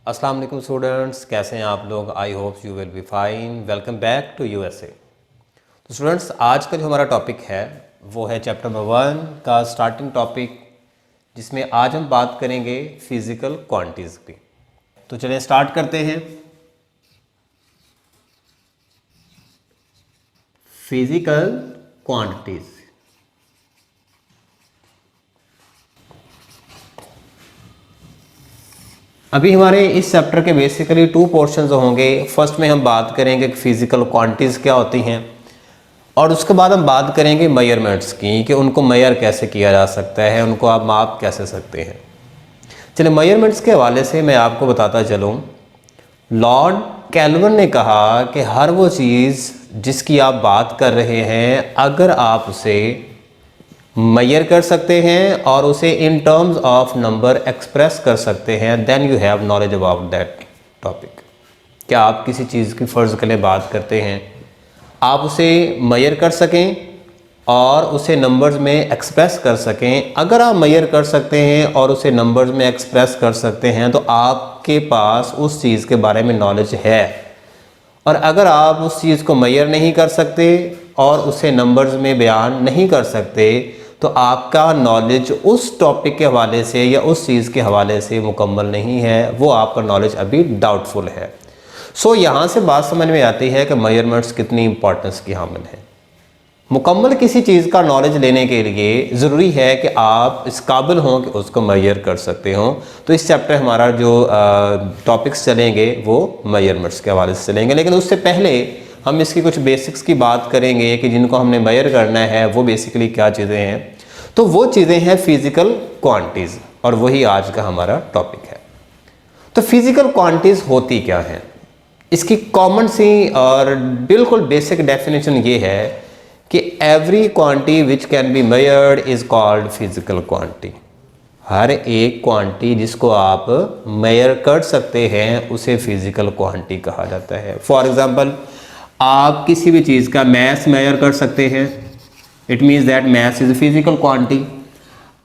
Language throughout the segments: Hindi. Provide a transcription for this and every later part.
अस्सलाम वालेकुम स्टूडेंट्स, कैसे हैं आप लोग। I hope you will be fine. Welcome back to USA. तो स्टूडेंट्स, आज का जो हमारा टॉपिक है वो है चैप्टर नंबर 1 का स्टार्टिंग टॉपिक, जिसमें आज हम बात करेंगे फिज़िकल क्वांटिटीज़ की। तो चलिए स्टार्ट करते हैं। Physical quantities. अभी हमारे इस चैप्टर के बेसिकली 2 पोर्शंस होंगे। फर्स्ट में हम बात करेंगे कि फिज़िकल क्वांटिटीज़ क्या होती हैं, और उसके बाद हम बात करेंगे मेजरमेंट्स की कि उनको मेजर कैसे किया जा सकता है, उनको आप माप कैसे सकते हैं। चलिए मेजरमेंट्स के हवाले से मैं आपको बताता चलूँ। लॉर्ड कैल्विन ने कहा कि हर वो चीज़ जिसकी आप बात कर रहे हैं, अगर आप उसे मेजर कर सकते हैं और उसे in terms of number express कर सकते हैं, then you have knowledge about that topic. क्या आप किसी चीज़ की फ़र्ज़ के लिए बात करते हैं, आप उसे मेजर कर सकें और उसे नंबर्स में एक्सप्रेस कर सकें। अगर आप मेजर कर सकते हैं और उसे नंबर्स में एक्सप्रेस कर सकते हैं तो आपके पास उस चीज़ के बारे में नॉलेज है। और अगर आप उस चीज़ को मेजर नहीं कर सकते और उसे नंबर्स में बयान नहीं कर सकते, तो आपका नॉलेज उस टॉपिक के हवाले से या उस चीज़ के हवाले से मुकम्मल नहीं है, वो आपका नॉलेज अभी डाउटफुल है। सो यहाँ से बात समझ में आती है कि मेजरमेंट्स कितनी इंपॉर्टेंस की हामिल है। मुकम्मल किसी चीज़ का नॉलेज लेने के लिए ज़रूरी है कि आप इस काबिल हों कि उसको मेजर कर सकते हों। तो इस चैप्टर हमारा जो टॉपिक्स चलेंगे वो मेजरमेंट्स के हवाले से चलेंगे, लेकिन उससे पहले हम इसकी कुछ बेसिक्स की बात करेंगे कि जिनको हमने मेजर करना है वो बेसिकली क्या चीज़ें हैं। तो वो चीज़ें हैं फिज़िकल क्वांटिटीज़, और वही आज का हमारा टॉपिक है। तो फिज़िकल क्वांटिटीज़ होती क्या हैं, इसकी कॉमन सी और बिल्कुल बेसिक डेफिनेशन ये है कि every quantity which can be measured is called physical quantity. हर एक क्वांटिटी जिसको आप मेजर कर सकते हैं उसे फिज़िकल क्वांटिटी कहा जाता है। फॉर एग्ज़ाम्पल, आप किसी भी चीज़ का मैथ मेजर कर सकते हैं, it means that math is a physical quantity.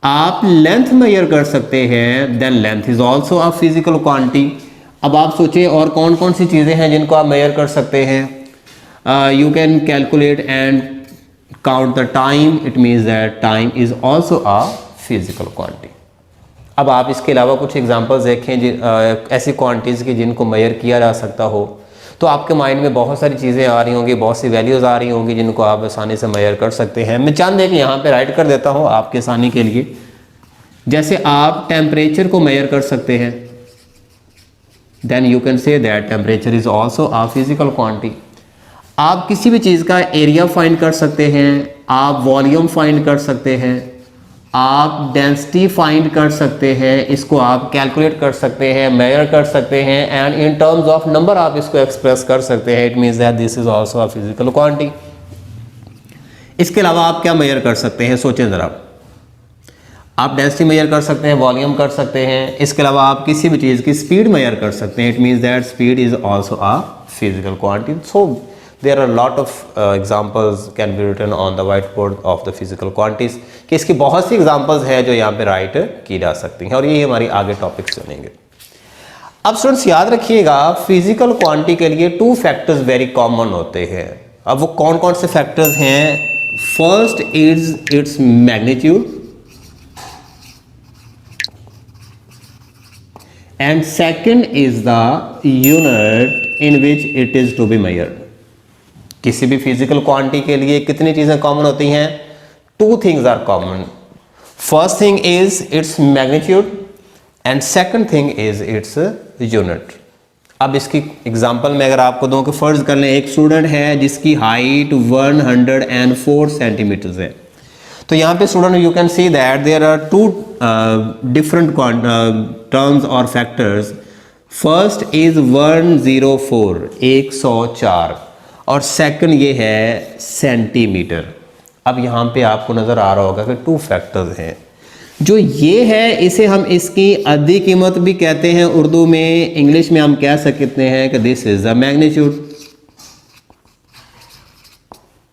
आप लेंथ मेजर कर सकते हैं, then length is also a physical quantity. अब आप सोचें और कौन कौन सी चीज़ें हैं जिनको आप मेजर कर सकते हैं। You can calculate and count the time, it means that time is also a physical quantity. अब आप इसके अलावा कुछ एग्जांपल्स देखें ऐसी क्वांटिटीज़ की जिनको मेजर किया जा सकता हो, तो आपके माइंड में बहुत सारी चीज़ें आ रही होंगी, बहुत सी वैल्यूज़ आ रही होंगी जिनको आप आसानी से मेजर कर सकते हैं। मैं चंद एक यहाँ पे राइट कर देता हूँ आपके आसानी के लिए। जैसे आप टेम्परेचर को मेजर कर सकते हैं, then you can say that temperature is also a physical quantity. आप किसी भी चीज़ का एरिया फाइंड कर सकते हैं, आप वॉल्यूम फाइंड कर सकते हैं, आप डेंसिटी फाइंड कर सकते हैं, इसको आप कैलकुलेट कर सकते हैं, मेजर कर सकते हैं, and in terms of number आप इसको एक्सप्रेस कर सकते हैं। It means that this is also a physical quantity. इसके अलावा आप क्या मेजर कर सकते हैं, सोचें ज़रा। आप डेंसिटी मेजर कर सकते हैं, वॉल्यूम कर सकते हैं। इसके अलावा आप किसी भी चीज़ की स्पीड मेजर कर सकते हैं। It means that speed is also a physical quantity. So there are a lot of examples can be written on the whiteboard of the physical quantities, कि इसकी बहुत सी एग्जांपल्स हैं जो यहाँ पे राइट की जा सकती हैं, और ये हमारी आगे टॉपिक्स चलेंगे। अब स्टूडेंट्स याद रखिएगा, फिजिकल क्वांटिटी के लिए 2 फैक्टर्स वेरी कॉमन होते हैं। अब वो कौन कौन से फैक्टर्स हैं? First is its magnitude, and second is the unit in which it is to be measured. किसी भी फिजिकल क्वांटिटी के लिए कितनी चीजें कॉमन होती हैं? 2 things are common. First thing is its magnitude and second thing is its unit. अब इसकी एग्जांपल में अगर आपको दूं कि फर्ज कर लें एक स्टूडेंट है जिसकी हाइट 104 सेंटीमीटर है। तो यहाँ पे student you can see that there are 2 different terms और फैक्टर्स। फर्स्ट इज 104 104, और सेकंड ये है सेंटीमीटर। अब यहाँ पे आपको नज़र आ रहा होगा कि 2 फैक्टर्स हैं। जो ये है इसे हम इसकी अद्धी कीमत भी कहते हैं उर्दू में। इंग्लिश में हम कह सकते हैं कि this is the magnitude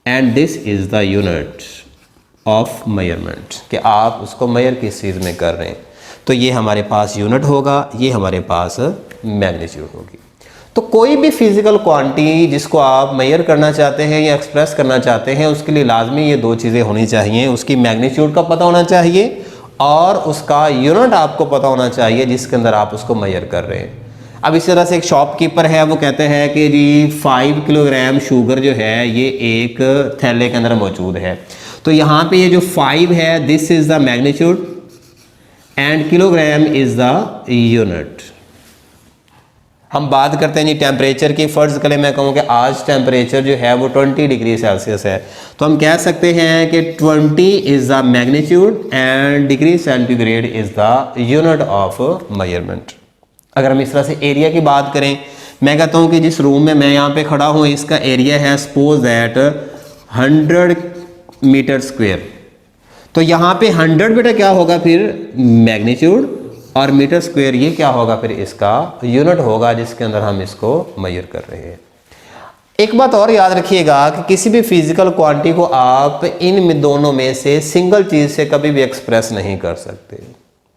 and this is the unit of measurement, कि आप उसको मेजर किस चीज़ में कर रहे हैं। तो ये हमारे पास यूनिट होगा, ये हमारे पास मैग्नीट्यूड होगी। तो कोई भी फिजिकल क्वांटिटी जिसको आप मेजर करना चाहते हैं या एक्सप्रेस करना चाहते हैं, उसके लिए लाजमी ये दो चीज़ें होनी चाहिए, उसकी मैग्नीट्यूड का पता होना चाहिए और उसका यूनिट आपको पता होना चाहिए जिसके अंदर आप उसको मेजर कर रहे हैं। अब इस तरह से एक शॉपकीपर है, वो कहते हैं कि जी 5 किलोग्राम शुगर जो है ये एक थैले के अंदर मौजूद है। तो यहाँ पे ये जो 5 है, this is the magnitude and kilogram is the unit. हम बात करते हैं जी टेम्परेचर की। फर्ज करें मैं कहूँ कि आज टेम्परेचर जो है वो 20 डिग्री सेल्सियस है, तो हम कह सकते हैं कि 20 is the magnitude and degree centigrade is the unit of measurement. अगर हम इस तरह से एरिया की बात करें, मैं कहता हूँ कि जिस रूम में मैं यहाँ पे खड़ा हूँ इसका एरिया है सपोज दैट 100 मीटर स्क्वायर। तो यहाँ पे 100 बेटा क्या होगा फिर मैग्नीट्यूड और मीटर स्क्वायर ये क्या होगा फिर इसका यूनिट होगा जिसके अंदर हम इसको मेजर कर रहे हैं। एक बात और याद रखिएगा कि किसी भी फिजिकल क्वांटिटी को आप इन दोनों में से सिंगल चीज़ से कभी भी एक्सप्रेस नहीं कर सकते।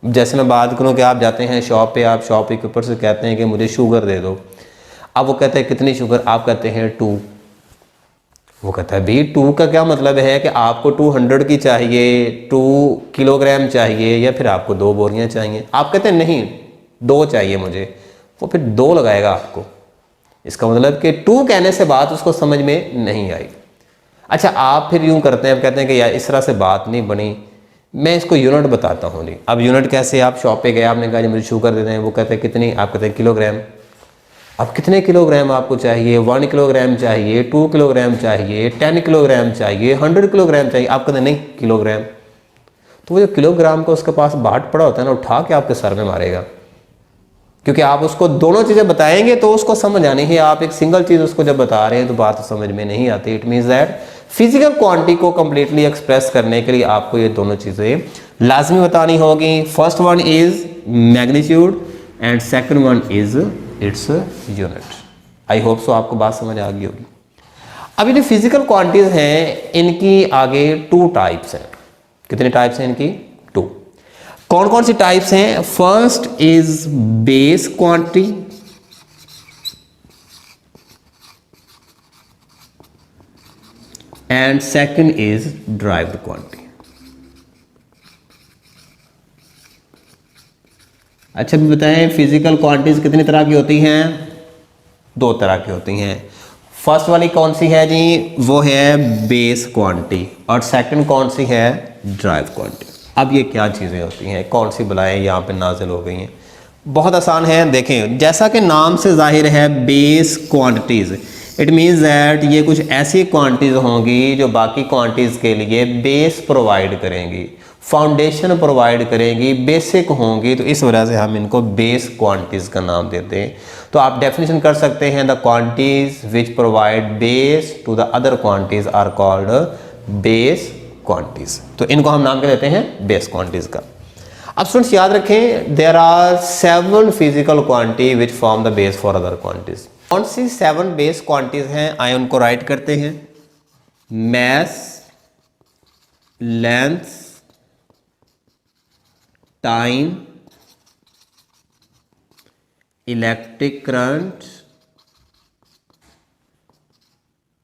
जैसे मैं बात करूं कि आप जाते हैं शॉप पे, आप शॉप के ऊपर से कहते हैं कि मुझे शुगर दे दो। अब वो कहते हैं कितनी शुगर, आप कहते हैं 2। वो कहता है भाई 2 का क्या मतलब है कि आपको 200 की चाहिए, 2 किलोग्राम चाहिए या फिर आपको 2 बोरियां चाहिए। आप कहते हैं नहीं 2 चाहिए मुझे, वो फिर 2 लगाएगा आपको। इसका मतलब कि 2 कहने से बात उसको समझ में नहीं आई। अच्छा आप फिर यूं करते हैं, आप कहते हैं कि यार इस तरह से बात नहीं बनी, मैं इसको यूनिट बताता हूँ जी। अब यूनिट कैसे, आप शॉप पे गए, आपने कहा जी मुझे शुगर दे दें, वो कहते हैं कितनी, आप कहते हैं किलोग्राम। अब कितने किलोग्राम आपको चाहिए, 1 किलोग्राम चाहिए, 2 किलोग्राम चाहिए, 10 किलोग्राम चाहिए, 100 किलोग्राम चाहिए, आप कहते हैं नहीं किलोग्राम। तो वो जो किलोग्राम का उसके पास बाट पड़ा होता है ना, उठा के आपके सर में मारेगा, क्योंकि आप उसको दोनों चीज़ें बताएंगे तो उसको समझ आनी है। आप एक सिंगल चीज़ उसको जब बता रहे हैं तो बात समझ में नहीं आती। It means that physical quantity को कंप्लीटली एक्सप्रेस करने के लिए आपको ये दोनों चीज़ें लाजमी बतानी होगी। First one is magnitude and second one is its unit. I hope so आपको बात समझ आ गई होगी। अब ये जो फिजिकल क्वांटिटीज हैं इनकी आगे 2 टाइप्स हैं। कितने टाइप्स हैं इनकी? 2। कौन कौन सी टाइप्स हैं? First is base quantity and second is derived quantity. अच्छा भी बताएं फिजिकल क्वांटिटीज कितनी तरह की होती हैं? 2 तरह की होती हैं। फर्स्ट वाली कौन सी है जी? वो है बेस क्वांटिटी और सेकंड कौन सी है? Drive quantity. अब ये क्या चीज़ें होती हैं, कौन सी बलाएं यहाँ पे नाजिल हो गई हैं? बहुत आसान है, देखें जैसा कि नाम से जाहिर है base quantities, it means that ये कुछ ऐसी क्वांटिटीज़ होंगी जो बाकी क्वांटिटीज़ के लिए बेस प्रोवाइड करेंगी, फाउंडेशन प्रोवाइड करेंगी, बेसिक होंगी, तो इस वजह से हम इनको बेस क्वांटिटीज़ का नाम देते हैं। तो आप डेफिनेशन कर सकते हैं the quantities which provide base to the other quantities are called base quantities. तो इनको हम नाम क्या देते हैं? बेस क्वांटिटीज़ का। अब स्टूडेंट्स याद रखें there are 7 physical quantity which form the base for other quantities. कौन सी 7 बेस क्वांटिटीज़ हैं? आइए उनको राइट करते हैं। Mass, length, time, electric current,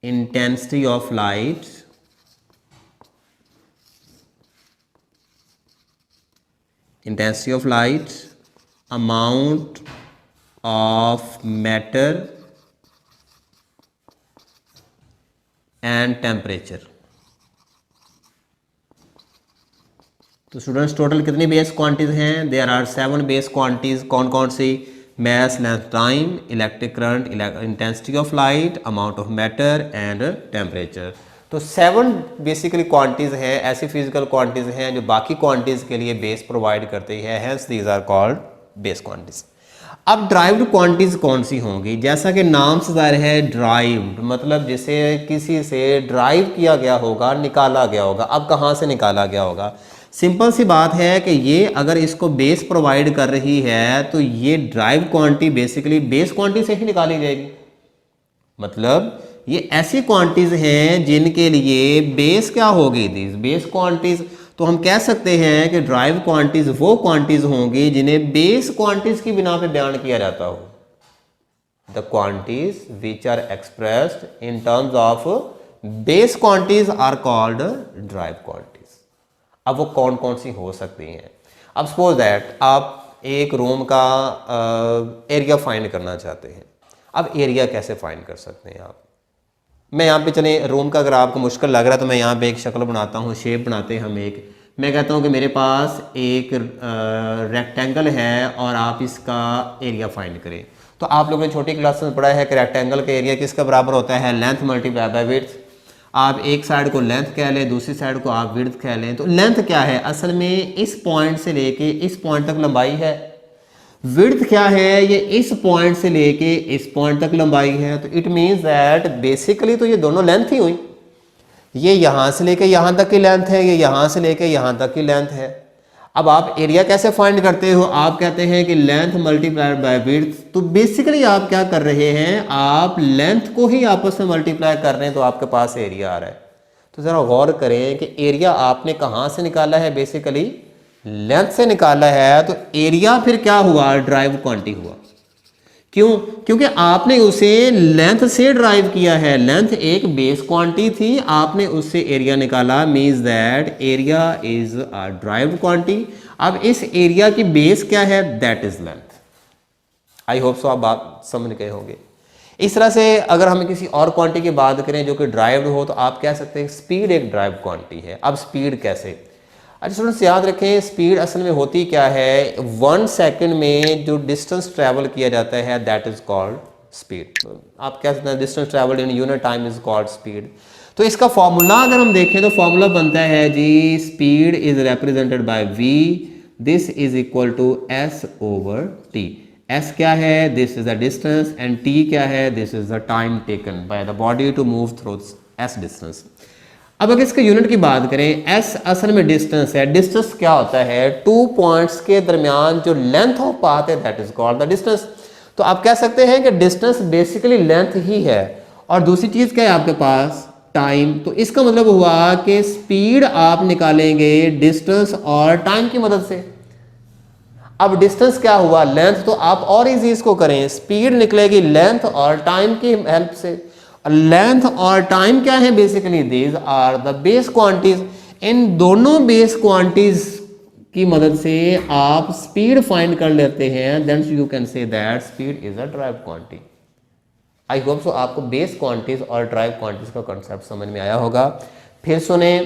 intensity of light, amount of matter and temperature. तो स्टूडेंट्स टोटल कितनी बेस क्वांटिटीज हैं? There are 7 base quantities. कौन कौन सी? Mass, length, time, electric current, intensity of light, amount of matter and temperature. तो 7 बेसिकली क्वांटिटीज हैं, ऐसी फिजिकल क्वांटिटीज हैं जो बाकी क्वांटिटीज के लिए बेस प्रोवाइड करती है, hence these are called base quantities. अब ड्राइव्ड क्वांटिटीज कौन सी होंगी? जैसा कि नाम से जाहिर है ड्राइव्ड मतलब जिसे किसी से ड्राइव किया गया होगा, निकाला गया होगा। अब कहाँ से निकाला गया होगा? सिंपल सी बात है कि ये अगर इसको बेस प्रोवाइड कर रही है तो ये drive quantity basically base quantity से ही निकाली जाएगी। मतलब ये ऐसी क्वांटिटीज हैं जिनके लिए बेस क्या होगी? These base quantities. तो हम कह सकते हैं कि ड्राइव क्वांटिटीज वो क्वांटिटीज होंगी जिन्हें बेस क्वांटिटीज की बिना पे बयान किया जाता हो। The quantities which are expressed in terms of base quantities are called derive quantities. अब वो कौन कौन सी हो सकती हैं? अब सपोज दैट आप एक रूम का एरिया फाइंड करना चाहते हैं। अब एरिया कैसे फाइंड कर सकते हैं आप? मैं यहाँ पे चले रूम का, अगर आपको मुश्किल लग रहा है तो मैं यहाँ पे एक शक्ल बनाता हूँ, शेप बनाते हैं हम एक। मैं कहता हूँ कि मेरे पास एक रेक्टेंगल है और आप इसका एरिया फाइंड करें। तो आप लोगों ने छोटी क्लास में पढ़ा है कि रेक्टेंगल का एरिया किसका बराबर होता है? Length multiply by width. आप एक साइड को लेंथ कह लें, दूसरी साइड को आप विड्थ कह लें। तो लेंथ क्या है? असल में इस पॉइंट से लेके इस पॉइंट तक लंबाई है। विड्थ क्या है? ये इस पॉइंट से लेके इस पॉइंट तक लंबाई है। तो इट मीन्स दैट बेसिकली तो ये दोनों लेंथ ही हुई। ये यहां से लेके यहां तक की लेंथ है, ये यहां से लेके यहां तक की लेंथ है। अब आप एरिया कैसे फाइंड करते हो? आप कहते हैं कि लेंथ मल्टीप्लाइड बाय विड्थ। तो बेसिकली आप क्या कर रहे हैं? आप लेंथ को ही आपस में मल्टीप्लाई कर रहे हैं, तो आपके पास एरिया आ रहा है। तो जरा गौर करें कि एरिया आपने कहां से निकाला है? बेसिकली लेंथ से निकाला है। तो एरिया फिर क्या हुआ? ड्राइव क्वांटिटी हुआ। क्यों? क्योंकि आपने उसे लेंथ से ड्राइव किया है। लेंथ एक बेस क्वांटिटी थी, आपने उससे एरिया निकाला। Means that area is a drive quantity. अब इस एरिया की बेस क्या है? That is length. I hope सो आप बात समझ गए होंगे। इस तरह से अगर हम किसी और क्वांटिटी की बात करें जो कि ड्राइव्ड हो, तो आप कह सकते हैं स्पीड एक ड्राइव क्वांटिटी है। अब स्पीड कैसे? अच्छा स्टूडेंट्स याद रखें, स्पीड असल में होती क्या है? 1 सेकंड में जो डिस्टेंस ट्रैवल किया जाता है दैट इज कॉल्ड स्पीड। आप कह सकते हैं distance travel in unit time is called speed. तो इसका फॉर्मूला अगर हम देखें तो फॉर्मूला बनता है जी, speed is represented by v, this is equal to s over t। s क्या है? This is the distance, and t क्या है? This is the time taken by the body to move through s distance. अब अगर इसके यूनिट की बात करें, s असल में डिस्टेंस है। डिस्टेंस क्या होता है? 2 पॉइंट्स के दरमियान जो लेंथ ऑफ पाथ है that is called the distance. तो आप कह सकते हैं कि डिस्टेंस बेसिकली लेंथ ही है। और दूसरी चीज क्या है आपके पास? टाइम। तो इसका मतलब हुआ कि स्पीड आप निकालेंगे डिस्टेंस और टाइम की मदद से। अब डिस्टेंस क्या हुआ? लेंथ। तो आप और इजी इसको करें, स्पीड निकलेगी लेंथ और टाइम की हेल्प से। लेंथ और टाइम क्या है? Basically these are the base quantities. इन दोनों बेस क्वांटिटीज की मदद से आप स्पीड फाइंड कर लेते हैं। Then you can say that speed is a drive quantity. I hope so आपको बेस क्वांटिटीज और ड्राइव क्वांटिटीज का कॉन्सेप्ट समझ में आया होगा। फिर सुने,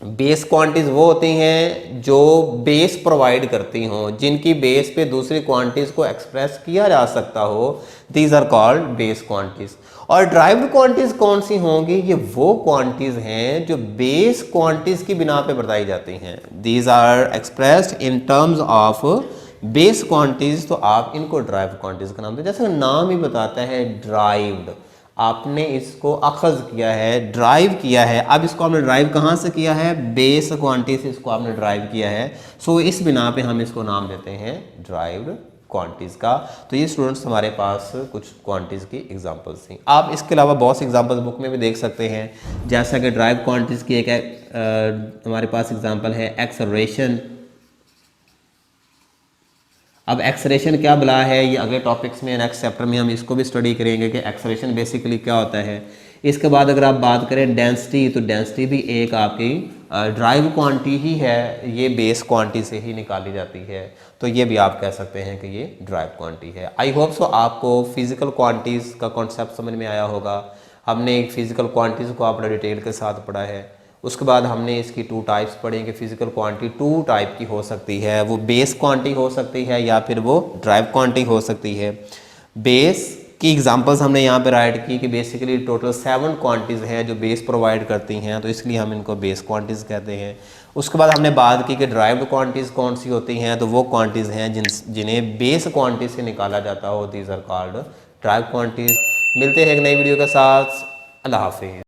बेस क्वांटिटीज वो होती हैं जो बेस प्रोवाइड करती हों, जिनकी बेस पे दूसरी क्वांटिटीज को एक्सप्रेस किया जा सकता हो। These are called base quantities. और ड्राइव्ड क्वांटिटीज कौन सी होंगी? ये वो क्वांटिटीज हैं जो बेस क्वांटिटीज की बिना पे बताई जाती हैं। These are expressed in terms of base quantities. तो आप इनको ड्राइव्ड क्वांटिटीज का नाम दें। जैसे नाम ही बताता है ड्राइव्ड, आपने इसको अखज किया है, ड्राइव किया है। अब इसको आपने ड्राइव कहाँ से किया है? बेस क्वांटिटी से इसको आपने ड्राइव किया है। सो इस बिना पे हम इसको नाम देते हैं ड्राइव्ड क्वांटिटीज का। तो ये स्टूडेंट्स हमारे पास कुछ क्वांटिटीज की एग्जांपल्स थी। आप इसके अलावा बहुत सी एग्जांपल्स बुक में भी देख सकते हैं। जैसा कि ड्राइव क्वांटिटीज की एक हमारे पास एग्जांपल है एक्सेलरेशन। अब एक्सेलरेशन क्या बला है, ये अगले टॉपिक्स में नेक्स्ट चैप्टर में हम इसको भी स्टडी करेंगे कि एक्सेलरेशन बेसिकली क्या होता है। इसके बाद अगर आप बात करें डेंसिटी, तो डेंसिटी भी एक आपकी ड्राइव क्वांटिटी ही है, ये बेस क्वांटिटी से ही निकाली जाती है। तो ये भी आप कह सकते हैं कि ये ड्राइव क्वांटिटी है। आई होप सो आपको फिजिकल क्वांटिटीज़ का कॉन्सेप्ट समझ में आया होगा। हमने फिजिकल क्वांटिटीज़ को आपने डिटेल के साथ पढ़ा है। उसके बाद हमने इसकी 2 टाइप्स पढ़ी कि फिजिकल क्वांटिटी 2 टाइप की हो सकती है, वो बेस क्वांटिटी हो सकती है या फिर वो ड्राइव क्वांटिटी हो सकती है। बेस की एग्जांपल्स हमने यहाँ पे राइट की कि बेसिकली टोटल 7 क्वांटिटीज़ हैं जो बेस प्रोवाइड करती हैं, तो इसलिए हम इनको बेस क्वांटिटीज़ कहते हैं। उसके बाद हमने बात की कि ड्राइव्ड क्वांटिटीज़ कौन सी होती हैं, तो वो क्वांटिटीज़ हैं जिन्हें बेस क्वांटिटी से निकाला जाता हो। These are called drive quantities. मिलते हैं एक नई वीडियो के साथ। अल्लाह हाफिज़।